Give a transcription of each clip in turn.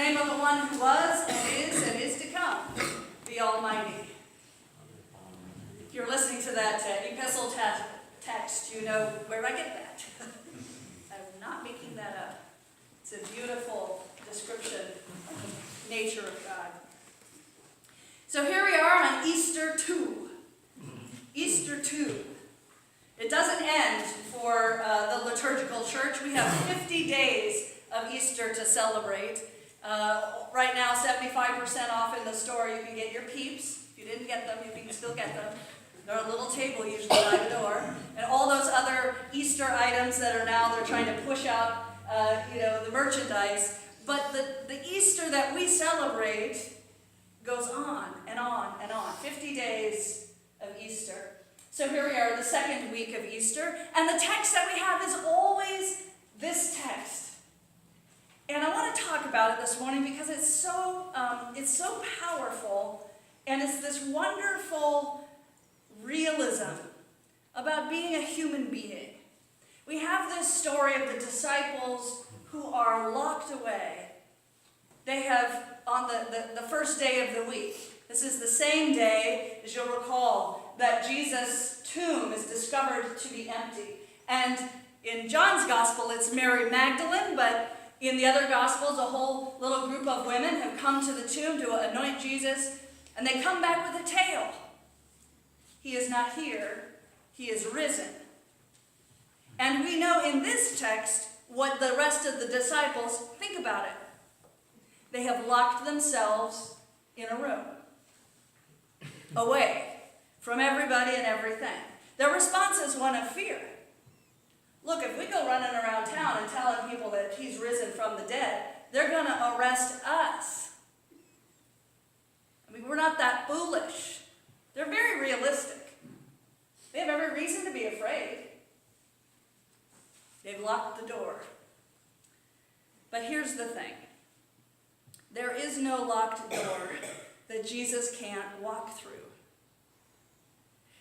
name of the one who was and is to come, the Almighty. If you're listening to that epistle text, you know where I get that. I'm not making that up. It's a beautiful description of the nature of God. So here we are on Easter 2. Easter 2. It doesn't end for the liturgical church. We have 50 days of Easter to celebrate. Right now, 75% off in the store. You can get your peeps. If you didn't get them, you can still get them. They're on a little table usually by the door. And all those other Easter items that are now, they're trying to push out, the merchandise. But the Easter that we celebrate goes on and on and on. 50 days of Easter. So here we are, the second week of Easter. And the text that we have is always this text. And I want to talk about it this morning because it's so powerful. And it's this wonderful realism about being a human being. We have this story of the disciples who are locked away. They have, on the first day of the week, this is the same day, as you'll recall, that Jesus' tomb is discovered to be empty. And in John's gospel, it's Mary Magdalene, but in the other gospels, a whole little group of women have come to the tomb to anoint Jesus, and they come back with a tale. He is not here, he is risen. And we know in this text what the rest of the disciples think about it. They have locked themselves in a room, away from everybody and everything. Their response is one of fear. Look, if we go running around town and telling people that he's risen from the dead, they're going to arrest us. I mean, we're not that foolish. They're very realistic. They have every reason to be afraid. They've locked the door. But here's the thing. There is no locked door that Jesus can't walk through.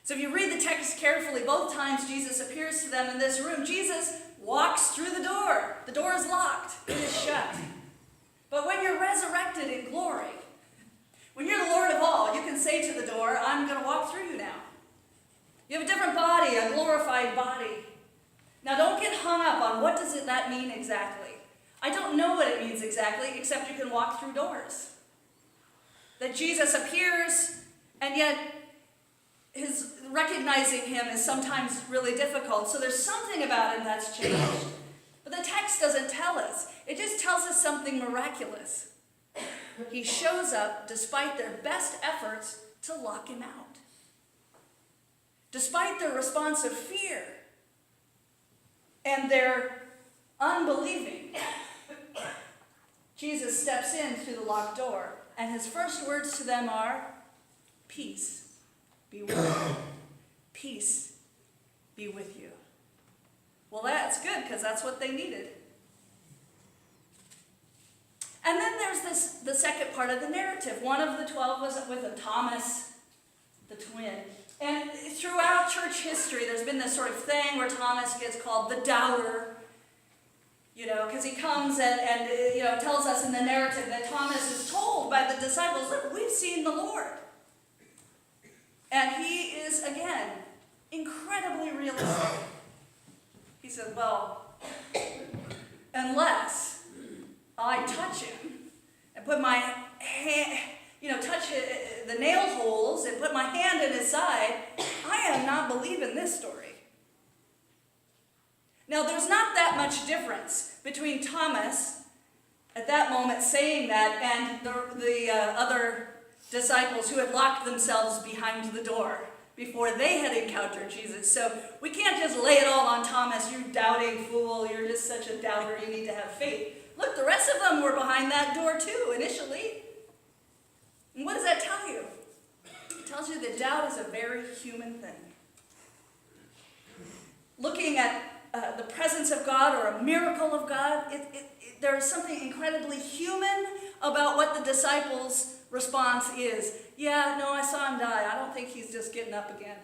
So if you read the text carefully, both times Jesus appears to them in this room, Jesus walks through the door. The door is locked. It is shut. But when you're resurrected in glory, when you're the Lord of all, you can say to the door, I'm going to walk through you now. You have a different body, a glorified body. Now don't get hung up on what does that mean exactly. I don't know what it means exactly, except you can walk through doors. That Jesus appears, and yet his recognizing him is sometimes really difficult. So there's something about him that's changed. But the text doesn't tell us. It just tells us something miraculous. He shows up despite their best efforts to lock him out. Despite their response of fear and their unbelieving, Jesus steps in through the locked door, and his first words to them are, peace be with you. Peace be with you. Well, that's good, because that's what they needed. And then there's the second part of the narrative. One of the 12 was with him, Thomas, the twin. And throughout church history, there's been this sort of thing where Thomas gets called the doubter, because he comes and tells us in the narrative that Thomas is told by the disciples, look, we've seen the Lord. And he is, again, incredibly realistic. He said, well, unless I touch him and put my hand, touch the nail holes and put my hand in his side, I am not believing this story. Now, there's not that much difference between Thomas at that moment saying that and the other disciples who had locked themselves behind the door before they had encountered Jesus. So we can't just lay it all on Thomas. You doubting fool, you're just such a doubter, you need to have faith. Look, the rest of them were behind that door too, initially. And what does that tell you? It tells you that doubt is a very human thing. Looking at the presence of God or a miracle of God, there is something incredibly human about what the disciples' response is. Yeah, no, I saw him die. I don't think he's just getting up again.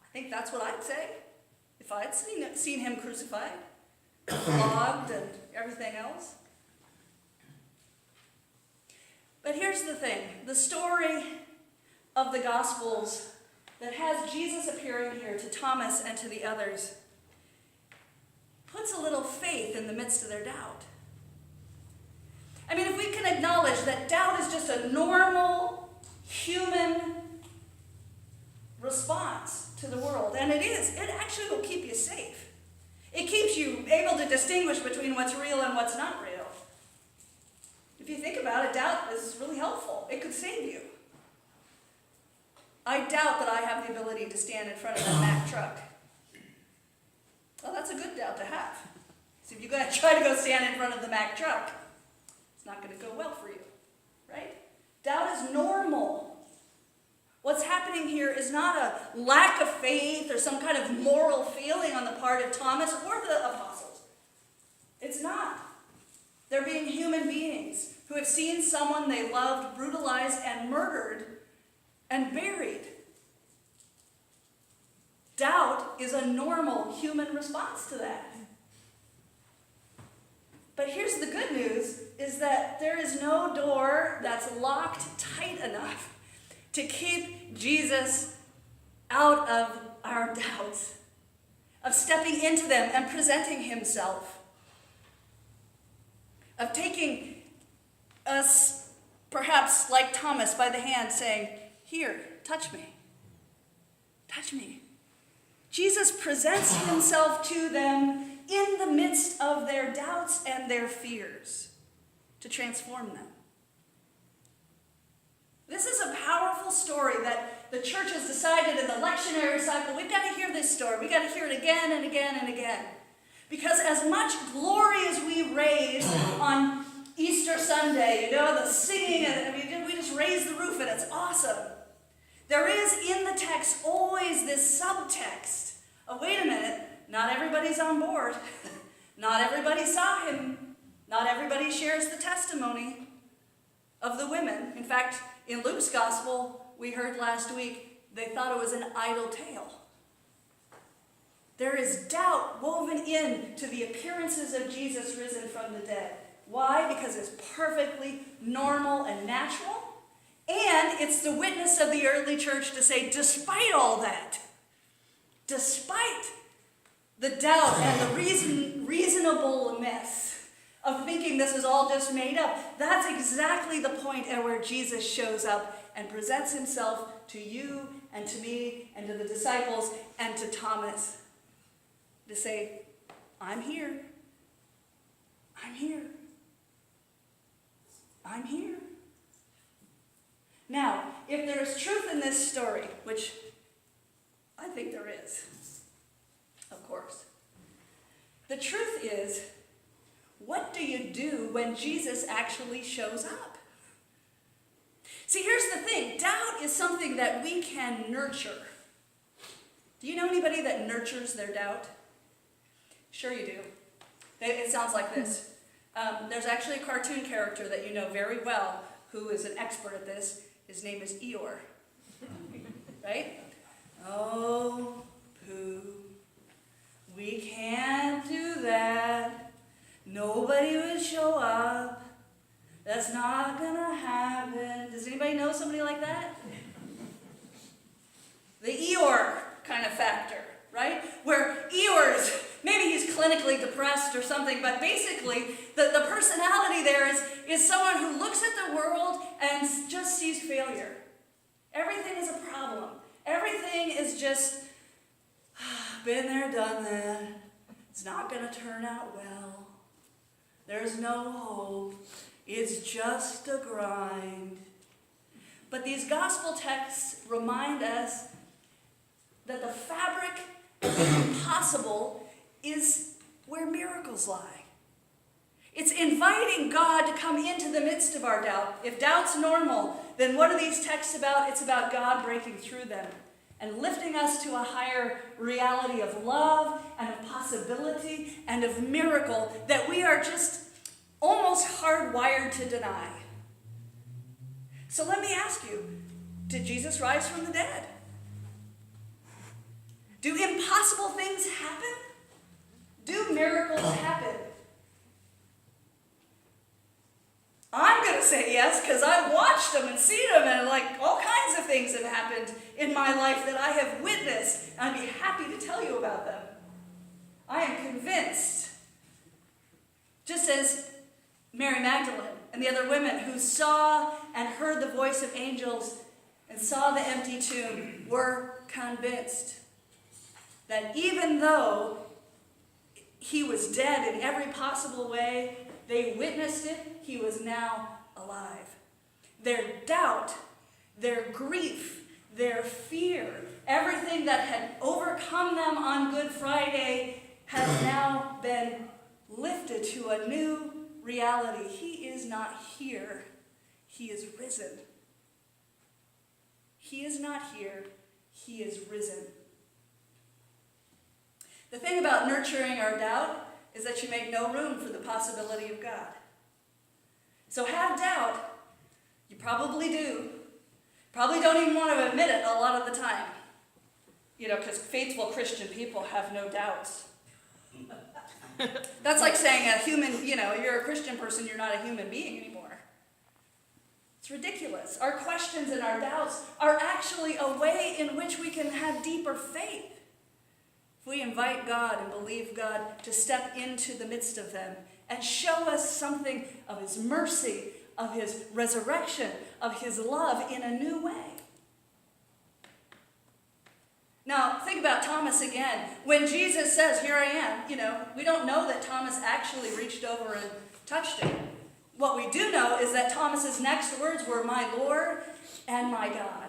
I think that's what I'd say if I'd seen him crucified, flogged, and everything else. But here's the thing. The story of the Gospels that has Jesus appearing here to Thomas and to the others puts a little faith in the midst of their doubt. I mean, if we can acknowledge that doubt is just a normal human response to the world, and it actually will keep you safe. It keeps you able to distinguish between what's real and what's not real. If you think about it, doubt is really helpful. It could save you. I doubt that I have the ability to stand in front of that Mack truck. Well, that's a good doubt to have. So if you try to go stand in front of the Mack truck, it's not going to go well for you, right? Doubt is normal. What's happening here is not a lack of faith or some kind of moral feeling on the part of Thomas or the apostles. It's not. They're being human beings who have seen someone they loved brutalized and murdered and buried. Doubt is a normal human response to that. But here's the good news, is that there is no door that's locked tight enough to keep Jesus out of our doubts, of stepping into them and presenting himself, of taking us, perhaps like Thomas, by the hand, saying, "Here, touch me. Touch me." Jesus presents himself to them in the midst of their doubts and their fears to transform them. This is a powerful story that the church has decided in the lectionary cycle. We've got to hear this story. We've got to hear it again and again and again. Because as much glory as we raise on Easter Sunday, the singing, and we just raise the roof and it's awesome. There is in the text always this subtext of, wait a minute, not everybody's on board. Not everybody saw him. Not everybody shares the testimony of the women. In fact, in Luke's gospel, we heard last week, they thought it was an idle tale. There is doubt woven into the appearances of Jesus risen from the dead. Why? Because it's perfectly normal and natural. And it's the witness of the early church to say, despite all that, despite the doubt and the reasonableness of thinking this is all just made up, that's exactly the point at where Jesus shows up and presents himself to you and to me and to the disciples and to Thomas to say, I'm here. I'm here. I'm here. Now, if there is truth in this story, which I think there is, of course, the truth is, what do you do when Jesus actually shows up? See, here's the thing. Doubt is something that we can nurture. Do you know anybody that nurtures their doubt? Sure you do. It sounds like this. There's actually a cartoon character that you know very well who is an expert at this. His name is Eeyore. Right? Oh, Pooh, we can't do that. Nobody would show up. That's not gonna happen. Does anybody know somebody like that? The Eeyore kind of factor, right? Where Eeyore's, maybe he's clinically depressed or something, but basically the personality there is someone who looks at the world and just sees failure. Everything is a problem. Everything is just, been there, done that. It's not going to turn out well. There's no hope. It's just a grind. But these gospel texts remind us that the fabric of the impossible is where miracles lie. It's inviting God to come into the midst of our doubt. If doubt's normal, then what are these texts about? It's about God breaking through them and lifting us to a higher reality of love and of possibility and of miracle that we are just almost hardwired to deny. So let me ask you, did Jesus rise from the dead? Do impossible things happen? Do miracles happen? I'm going to say yes because I want in my life that I have witnessed, and I'd be happy to tell you about them. I am convinced, just as Mary Magdalene and the other women who saw and heard the voice of angels and saw the empty tomb were convinced that even though he was dead in every possible way, they witnessed it, he was now alive. Their doubt, their grief, their fear, everything that had overcome them on Good Friday has now been lifted to a new reality. He is not here. He is risen. He is not here. He is risen. The thing about nurturing our doubt is that you make no room for the possibility of God. So have doubt. You probably do. Probably don't even want to admit it a lot of the time. Because faithful Christian people have no doubts. That's like saying a human, you're a Christian person, you're not a human being anymore. It's ridiculous. Our questions and our doubts are actually a way in which we can have deeper faith. If we invite God and believe God to step into the midst of them and show us something of his mercy, of his resurrection, of his love in a new way. Now, think about Thomas again. When Jesus says, "Here I am," we don't know that Thomas actually reached over and touched him. What we do know is that Thomas's next words were, "My Lord and my God."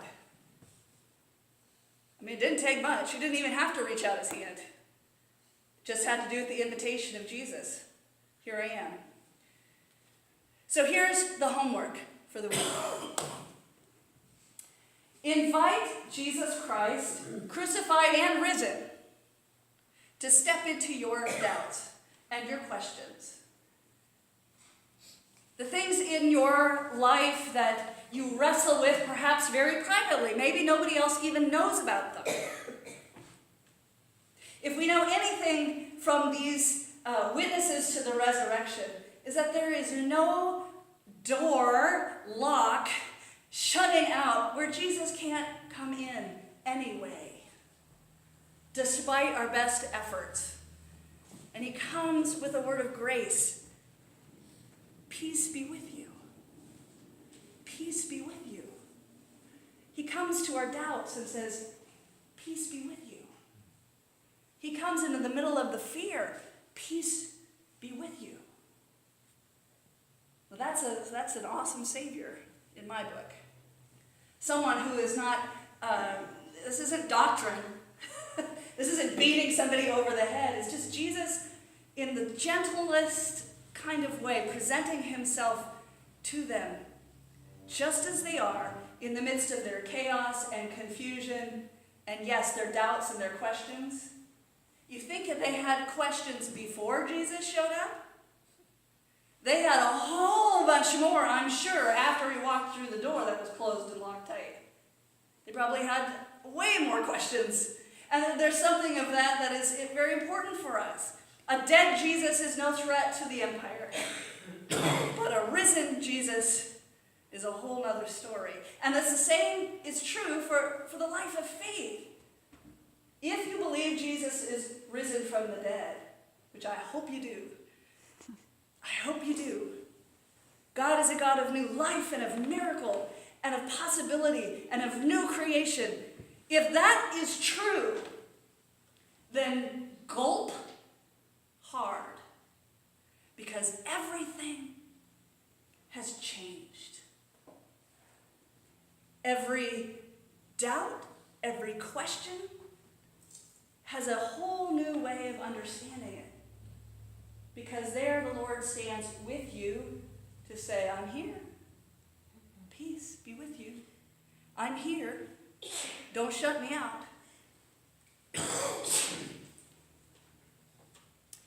It didn't take much. He didn't even have to reach out his hand. Just had to do with the invitation of Jesus. Here I am. So here's the homework for the week. Invite Jesus Christ, crucified and risen, to step into your doubts and your questions. The things in your life that you wrestle with perhaps very privately. Maybe nobody else even knows about them. If we know anything from these witnesses to the resurrection, is that there is no door, lock, shutting out where Jesus can't come in anyway, despite our best efforts. And he comes with a word of grace. Peace be with you. Peace be with you. He comes to our doubts and says, peace be with you. He comes into the middle of the fear. Peace be with you. Well, that's an awesome Savior in my book. Someone who is not, this isn't doctrine. This isn't beating somebody over the head. It's just Jesus in the gentlest kind of way, presenting himself to them just as they are in the midst of their chaos and confusion and, yes, their doubts and their questions. You think that they had questions before Jesus showed up? They had a whole bunch more, I'm sure, after he walked through the door that was closed and locked tight. They probably had way more questions. And there's something of that is very important for us. A dead Jesus is no threat to the empire. But a risen Jesus is a whole other story. And that's the same is true for the life of faith. If you believe Jesus is risen from the dead, which I hope you do, God is a God of new life and of miracle and of possibility and of new creation. If that is true, then gulp hard, because everything has changed. Every doubt, every question has a whole new way of understanding it. Because there the Lord stands with you to say, I'm here. Peace be with you. I'm here. Don't shut me out.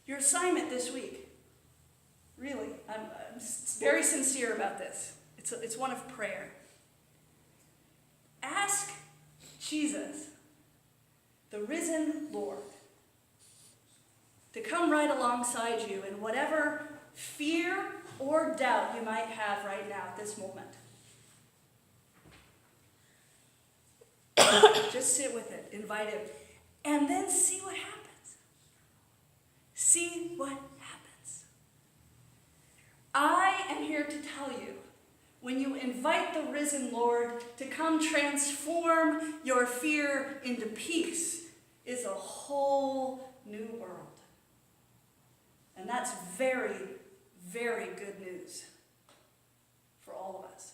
Your assignment this week, really, I'm very sincere about this. It's one of prayer. Ask Jesus, the risen Lord, to come right alongside you in whatever fear or doubt you might have right now at this moment. Just sit with it, invite him, and then see what happens. See what happens. I am here to tell you, when you invite the risen Lord to come transform your fear into peace, is a whole new world. And that's very, very good news for all of us.